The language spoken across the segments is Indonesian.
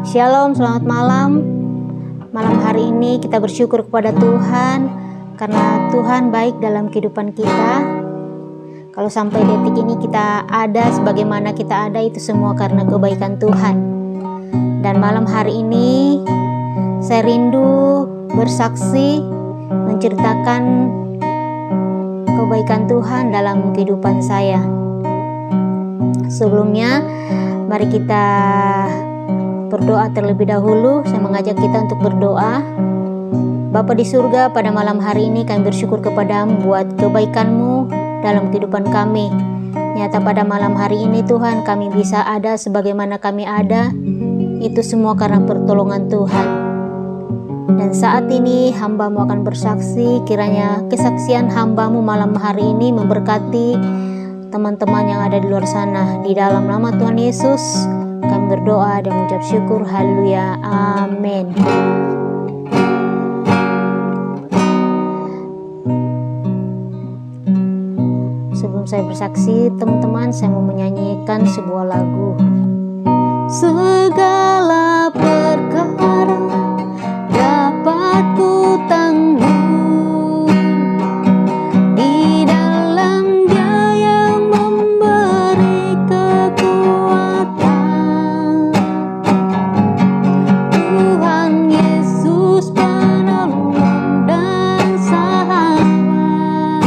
Shalom, selamat malam. Malam hari ini kita bersyukur kepada Tuhan karena Tuhan baik dalam kehidupan kita. Kalau sampai detik ini kita ada sebagaimana kita ada, itu semua karena kebaikan Tuhan. Dan malam hari ini saya rindu bersaksi, menceritakan kebaikan Tuhan dalam kehidupan saya. Sebelumnya, mari kita berdoa terlebih dahulu. Saya mengajak kita untuk berdoa. Bapa di surga, pada malam hari ini kami bersyukur kepadamu buat kebaikan-Mu dalam kehidupan kami. Nyata pada malam hari ini Tuhan, kami bisa ada sebagaimana kami ada, itu semua karena pertolongan Tuhan. Dan saat ini hamba-Mu akan bersaksi, kiranya kesaksian hamba-Mu malam hari ini memberkati teman-teman yang ada di luar sana. Di dalam nama Tuhan Yesus kami berdoa dan mengucap syukur. Haleluya, amin. Sebelum saya bersaksi, teman-teman, saya mau menyanyikan sebuah lagu. Segala perkara dapat ku tanggung di dalam Dia yang memberi kekuatan. Tuhan Yesus penolong dan sahabat,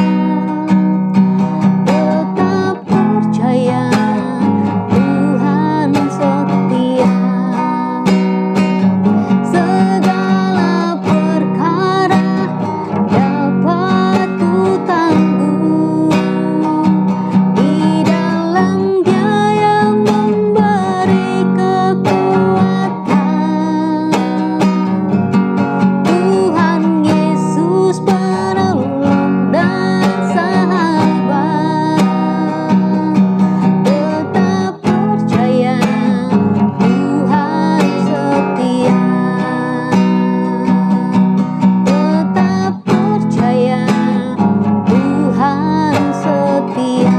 tetap percaya Tuhan setia. Segala perkara dapat ku tanggung di dalam Dia yang memberi kekuatan. Tuhan Yesus penolong dan sahabat, tetap percaya Tuhan setia. Tetap percaya Tuhan setia.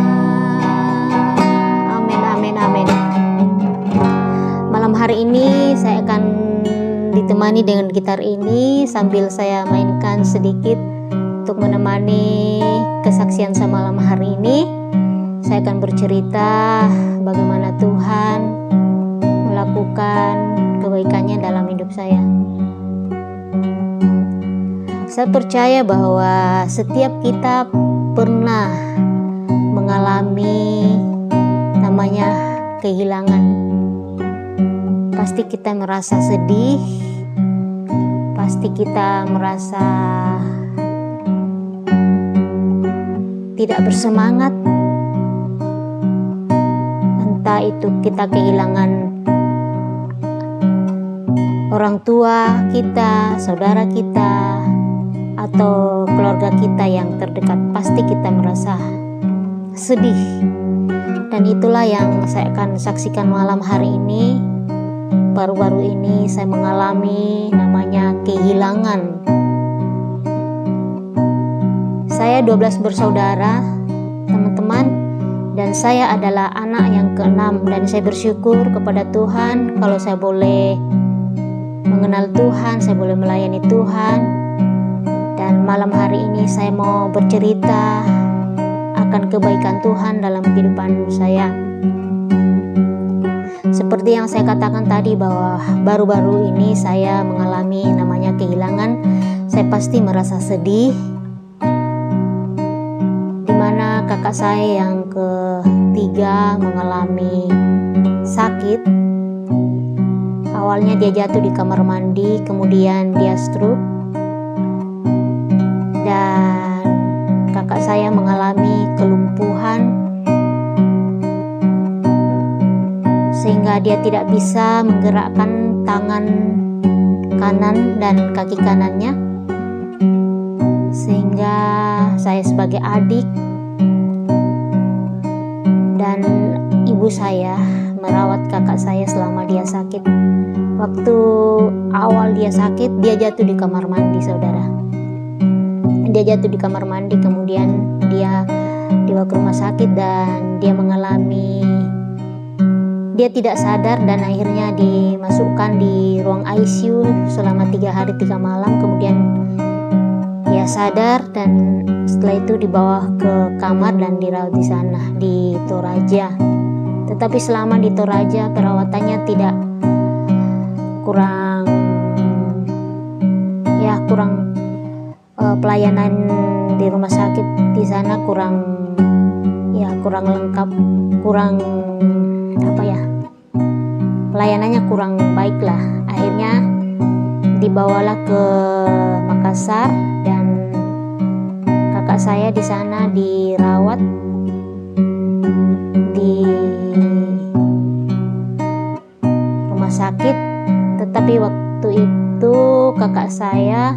Amin, amin, amin. Malam hari ini saya akan ditemani dengan gitar ini sambil saya mainkan sedikit untuk menemani kesaksian saya malam hari ini. Saya akan bercerita bagaimana Tuhan melakukan kebaikannya dalam hidup saya. Saya percaya bahwa setiap kita pernah mengalami namanya kehilangan. Pasti kita merasa sedih, pasti kita merasa tidak bersemangat. Entah itu kita kehilangan orang tua kita, saudara kita, atau keluarga kita yang terdekat, pasti kita merasa sedih. Dan itulah yang saya akan saksikan malam hari ini. Baru-baru ini saya mengalami namanya kehilangan. Saya 12 bersaudara, teman-teman, dan saya adalah anak yang ke-6. Dan saya bersyukur kepada Tuhan kalau saya boleh mengenal Tuhan, saya boleh melayani Tuhan. Dan malam hari ini saya mau bercerita akan kebaikan Tuhan dalam kehidupan saya. Seperti yang saya katakan tadi bahwa baru-baru ini saya mengalami namanya kehilangan. Saya pasti merasa sedih, dimana kakak saya yang ketiga mengalami sakit. Awalnya dia jatuh di kamar mandi, kemudian dia stroke, dan kakak saya mengalami kelumpuhan sehingga dia tidak bisa menggerakkan tangan kanan dan kaki kanannya. Sehingga saya sebagai adik dan ibu saya merawat kakak saya selama dia sakit. Waktu awal dia sakit, dia jatuh di kamar mandi, saudara. Dia jatuh di kamar mandi, kemudian dia dibawa ke rumah sakit dan dia mengalami dia tidak sadar dan akhirnya dimasukkan di ruang ICU selama 3 hari 3 malam. Kemudian dia sadar dan setelah itu dibawa ke kamar dan dirawat di sana di Toraja. Tetapi selama di Toraja perawatannya tidak kurang pelayanan di rumah sakit di sana kurang lengkap, pelayanannya kurang baik lah. Akhirnya dibawalah ke Makassar dan kakak saya di sana dirawat di rumah sakit. Tetapi waktu itu kakak saya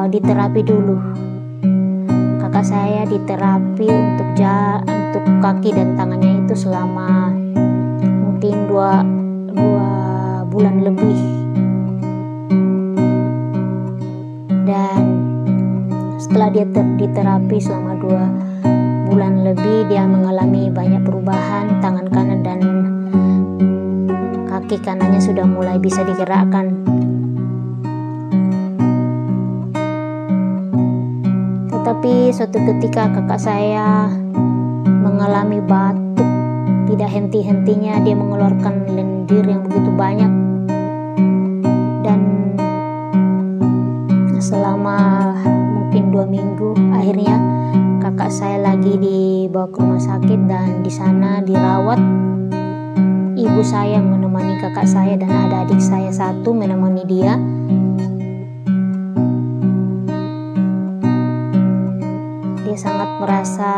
diterapi dulu. Kakak saya diterapi untuk kaki dan tangannya itu selama mungkin 2 bulan lebih. Dan setelah dia diterapi selama 2 bulan lebih, dia mengalami banyak perubahan. Tangan kanan dan kaki kanannya sudah mulai bisa digerakkan. Tetapi suatu ketika kakak saya mengalami batuk, tidak henti-hentinya dia mengeluarkan lendir yang begitu banyak. Dan selama mungkin 2 minggu akhirnya kakak saya lagi dibawa ke rumah sakit dan di sana dirawat. Ibu saya menemani kakak saya dan ada adik saya satu menemani dia. Dia sangat merasa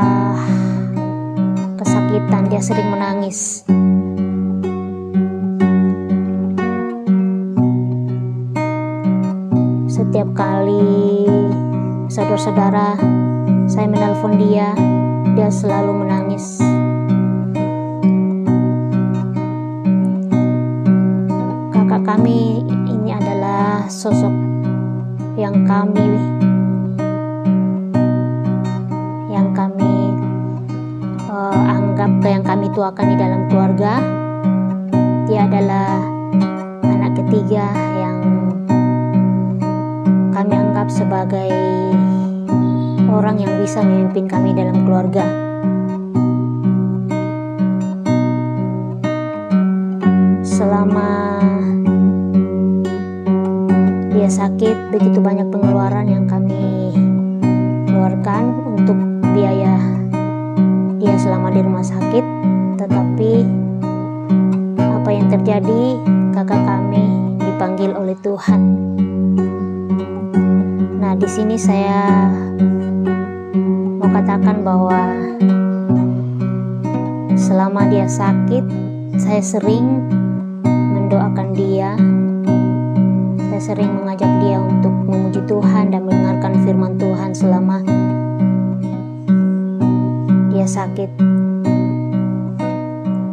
kesakitan, dia sering menangis. Setiap kali saudara-saudara saya menelpon dia selalu menangis. Kakak kami ini adalah sosok yang kami anggap yang kami tuakan di dalam keluarga. Dia adalah anak ketiga yang kami anggap sebagai orang yang bisa memimpin kami dalam keluarga. Selama dia sakit, begitu banyak pengeluaran yang kami keluarkan untuk biaya dia selama di rumah sakit. Tetapi apa yang terjadi, kakak kami dipanggil oleh Tuhan. Nah, di sini saya mau katakan bahwa selama dia sakit, saya sering mendoakan dia. Saya sering mengajak dia untuk memuji Tuhan dan mendengarkan firman Tuhan selama dia sakit.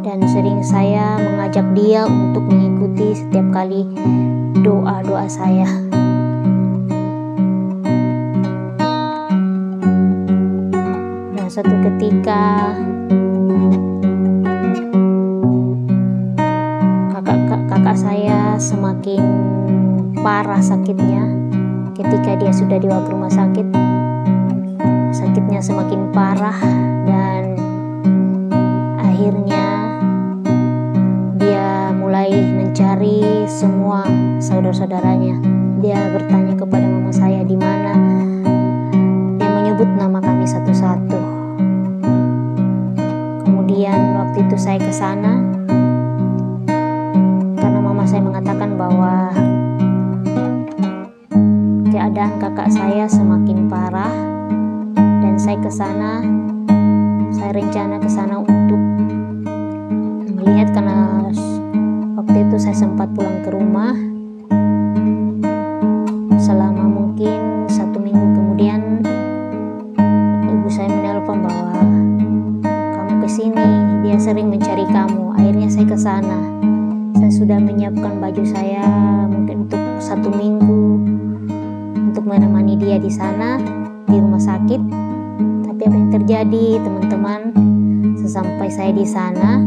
Dan sering saya mengajak dia untuk mengikuti setiap kali doa-doa saya. Nah, suatu ketika kakak saya semakin parah sakitnya. Ketika dia sudah dibawa ke rumah sakit, sakitnya semakin parah dan akhirnya dia mulai mencari semua saudara-saudaranya. Dia bertanya kepada mama saya di mana. Dia menyebut nama kami satu-satu. Kemudian waktu itu saya ke sana karena mama saya mengatakan bahwa keadaan kakak saya semakin parah. Saya ke sana, saya rencana ke sana untuk melihat karena waktu itu saya sempat pulang ke rumah selama mungkin 1 minggu. Kemudian ibu saya menelpon bahwa kamu kesini, dia sering mencari kamu. Akhirnya saya ke sana. Saya sudah menyiapkan baju saya mungkin untuk 1 minggu untuk menemani dia di sana di rumah sakit. Tapi apa yang terjadi, teman-teman, Sesampai saya di sana,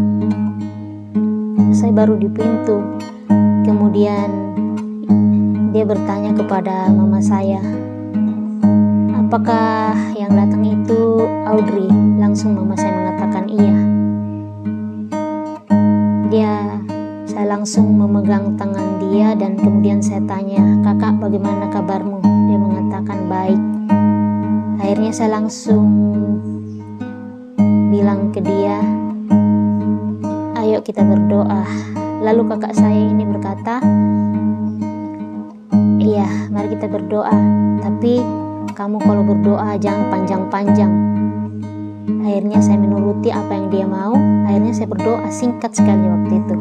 saya baru di pintu. Kemudian dia bertanya kepada mama saya, apakah yang datang itu Audrey? Langsung mama saya mengatakan iya. Saya langsung memegang tangan dia dan kemudian saya tanya, kakak bagaimana kabarmu? Dia mengatakan baik. Akhirnya saya langsung bilang ke dia, ayo kita berdoa. Lalu kakak saya ini berkata, iya mari kita berdoa, tapi kamu kalau berdoa jangan panjang-panjang. Akhirnya saya menuruti apa yang dia mau. Akhirnya saya berdoa singkat sekali waktu itu.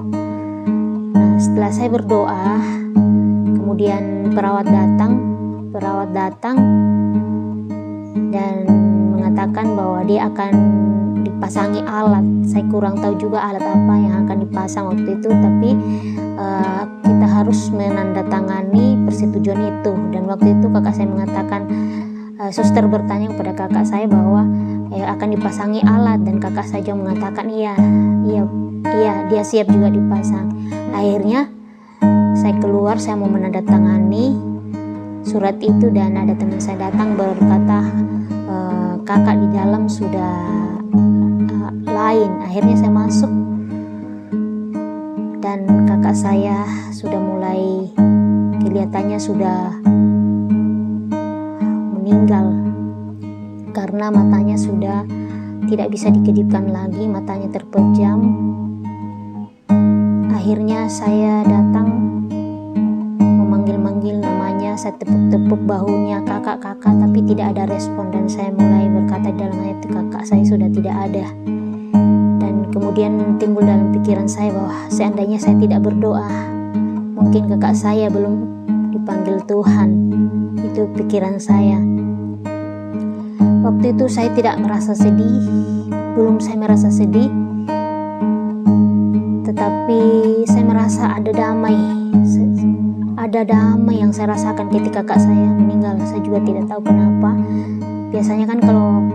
Nah, setelah saya berdoa, kemudian perawat datang dan mengatakan bahwa dia akan dipasangi alat. Saya kurang tahu juga alat apa yang akan dipasang waktu itu, tapi kita harus menandatangani persetujuan itu. Dan waktu itu kakak saya mengatakan, suster bertanya kepada kakak saya bahwa akan dipasangi alat, dan kakak saya juga mengatakan iya dia siap juga dipasang. Akhirnya saya keluar, saya mau menandatangani surat itu dan ada teman saya datang berkata, kakak di dalam sudah lain. Akhirnya saya masuk dan kakak saya sudah mulai kelihatannya sudah meninggal karena matanya sudah tidak bisa dikedipkan lagi, matanya terpejam. Akhirnya saya datang memanggil-manggil namanya, saya tepuk-tepuk bahunya, kakak, tapi tidak ada respon. Dan saya mulai berkata dalam hati, kakak saya sudah tidak ada. Dan kemudian timbul dalam pikiran saya bahwa seandainya saya tidak berdoa, mungkin kakak saya belum dipanggil Tuhan. Itu pikiran saya. Waktu itu saya tidak merasa sedih, saya merasa sedih, tetapi saya merasa ada damai yang saya rasakan ketika kakak saya meninggal. Saya juga tidak tahu kenapa. Biasanya kan kalau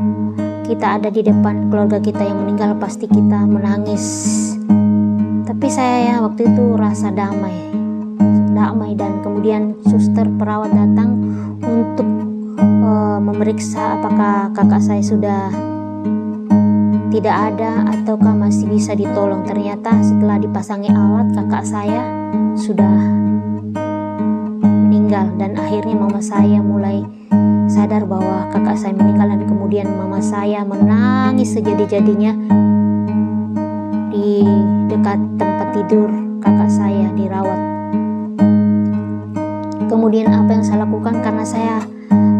kita ada di depan keluarga kita yang meninggal pasti kita menangis, tapi saya waktu itu rasa damai. Dan kemudian suster perawat datang untuk memeriksa apakah kakak saya sudah tidak ada ataukah masih bisa ditolong. Ternyata setelah dipasangi alat, kakak saya sudah meninggal. Dan akhirnya mama saya mulai sadar bahwa kakak saya meninggal, dan kemudian mama saya menangis sejadi-jadinya di dekat tempat tidur kakak saya dirawat. Kemudian apa yang saya lakukan, karena saya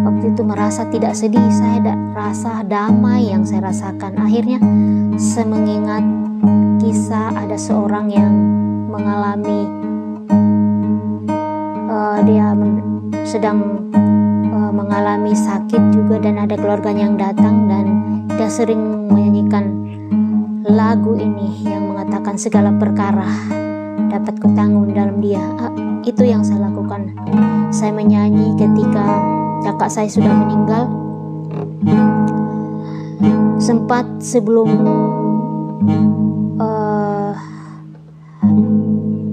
waktu itu merasa tidak sedih, saya rasa damai yang saya rasakan. Akhirnya saya mengingat kisah ada seorang yang mengalami dia sedang mengalami sakit juga, dan ada keluarganya yang datang dan dia sering menyanyikan lagu ini yang mengatakan segala perkara dapat kutanggung dalam dia. Itu yang saya lakukan. Saya menyanyi ketika kakak saya sudah meninggal. Sempat sebelum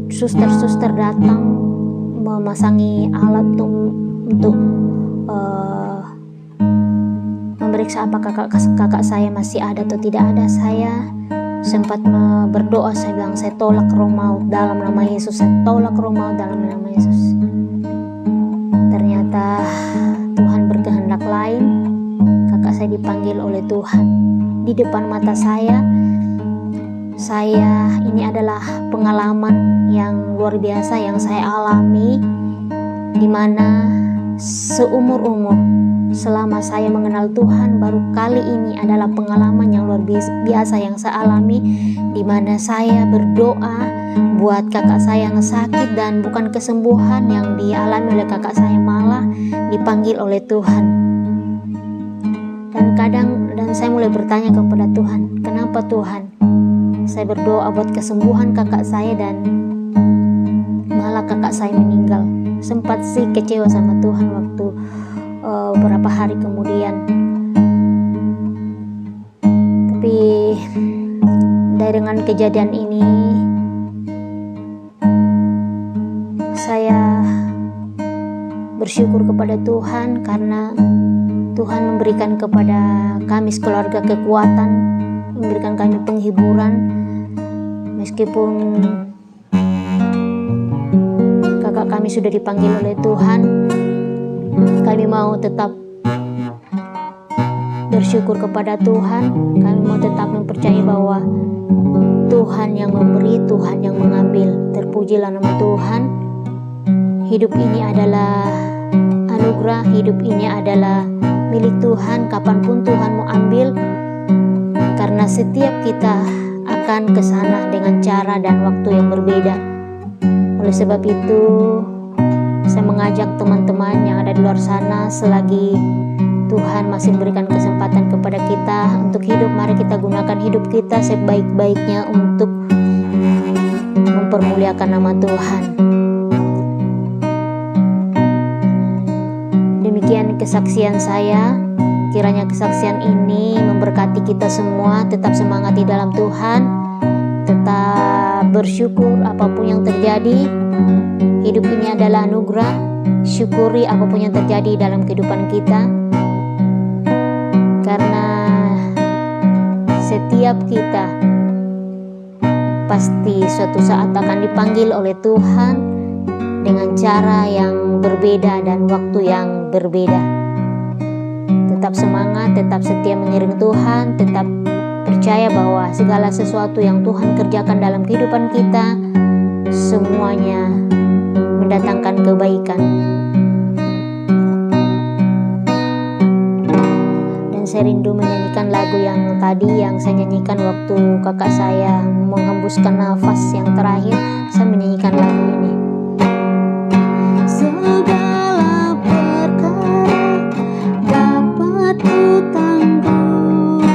suster-suster datang memasangi alat untuk memeriksa apakah kakak saya masih ada atau tidak ada, saya sempat berdoa. Saya bilang, saya tolak roh maut dalam nama Yesus, saya tolak roh maut dalam nama Yesus. Ternyata Tuhan berkehendak lain. Kakak saya dipanggil oleh Tuhan di depan mata saya. Ini adalah pengalaman yang luar biasa yang saya alami, dimana seumur-umur selama saya mengenal Tuhan, baru kali ini adalah pengalaman yang luar biasa yang saya alami, dimana saya berdoa buat kakak saya yang sakit, dan bukan kesembuhan yang dialami oleh kakak saya, malah dipanggil oleh Tuhan. Dan saya mulai bertanya kepada Tuhan, kenapa Tuhan saya berdoa buat kesembuhan kakak saya dan malah kakak saya meninggal. Sempat sih kecewa sama Tuhan waktu beberapa hari kemudian, tapi Tandai dengan kejadian ini, saya bersyukur kepada Tuhan karena Tuhan memberikan kepada kami sekeluarga kekuatan, memberikan kami penghiburan. Meskipun kakak kami sudah dipanggil oleh Tuhan, kami mau tetap bersyukur kepada Tuhan. Kami mau tetap mempercayai bahwa Tuhan yang memberi, Tuhan yang mengambil. Terpujilah nama Tuhan. Hidup ini adalah anugerah, hidup ini adalah milik Tuhan. Kapanpun Tuhan mau ambil, karena setiap kita akan ke sana dengan cara dan waktu yang berbeda. Oleh sebab itu, saya mengajak teman-teman yang ada di luar sana, selagi Tuhan masih memberikan kesempatan kepada kita untuk hidup, mari kita gunakan hidup kita sebaik-baiknya untuk mempermuliakan nama Tuhan. Demikian kesaksian saya. Kiranya kesaksian ini memberkati kita semua. Tetap semangat di dalam Tuhan, tetap bersyukur apapun yang terjadi. Hidup ini adalah anugerah. Syukuri apapun yang terjadi dalam kehidupan kita, karena setiap kita pasti suatu saat akan dipanggil oleh Tuhan dengan cara yang berbeda dan waktu yang berbeda. Tetap semangat, tetap setia mengiring Tuhan, tetap percaya bahwa segala sesuatu yang Tuhan kerjakan dalam kehidupan kita, semuanya mendatangkan kebaikan. Dan saya rindu menyanyikan lagu yang tadi yang saya nyanyikan waktu kakak saya menghembuskan nafas yang terakhir. Saya menyanyikan lagu ini. Segala perkara dapat ku tangguh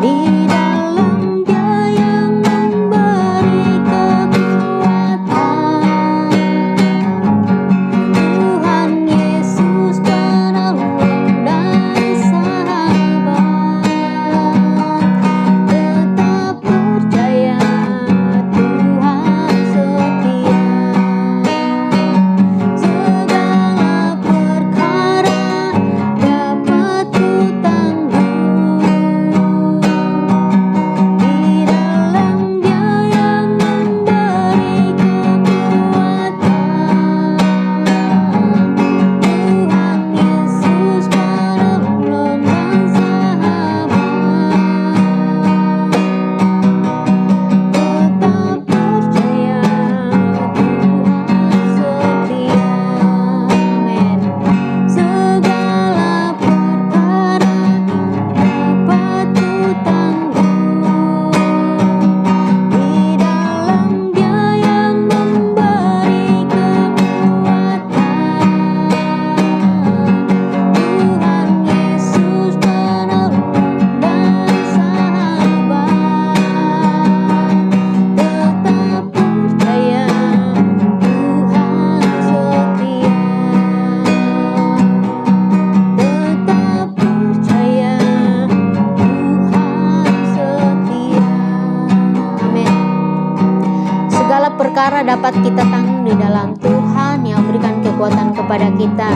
di dalam Dia yang memberi kekuatan. Tuhan Yesus penolong dan sahabat. Tetap percaya Tuhan setia. Segala perkara dapat ku tangguh di dalam Dia yang memberi kekuatan. Tuhan Yesus penolong dan sahabat. Tetap percaya Tuhan setia. Amin. Segala perkara dapat ku tangguh di dalam Dia yang memberi kekuatan. Tuhan Yesus penolong dan sahabat. Tetap percaya Tuhan setia. Tetap percaya Tuhan setia. Amin. Segala perkara dapat kita tanggung di dalam Tuhan yang memberikan kekuatan kepada kita.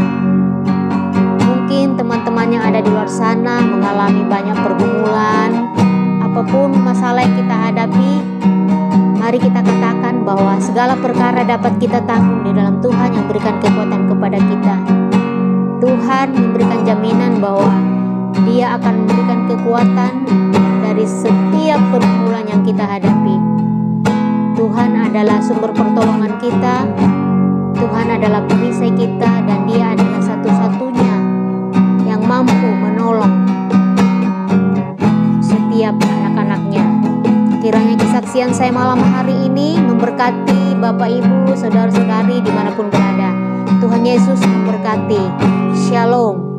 Mungkin teman-teman yang ada di luar sana mengalami banyak pergumulan, apapun masalah yang kita hadapi, mari kita katakan bahwa segala perkara dapat kita tanggung di dalam Tuhan yang memberikan kekuatan kepada kita. Tuhan memberikan jaminan bahwa Dia akan memberikan kekuatan dari setiap pergumulan yang kita hadapi. Tuhan adalah sumber pertolongan kita, Tuhan adalah perisai kita, dan Dia adalah satu-satunya yang mampu menolong setiap anak-anaknya. Kiranya kesaksian saya malam hari ini memberkati Bapak, Ibu, Saudara-saudari dimanapun berada. Tuhan Yesus memberkati. Shalom.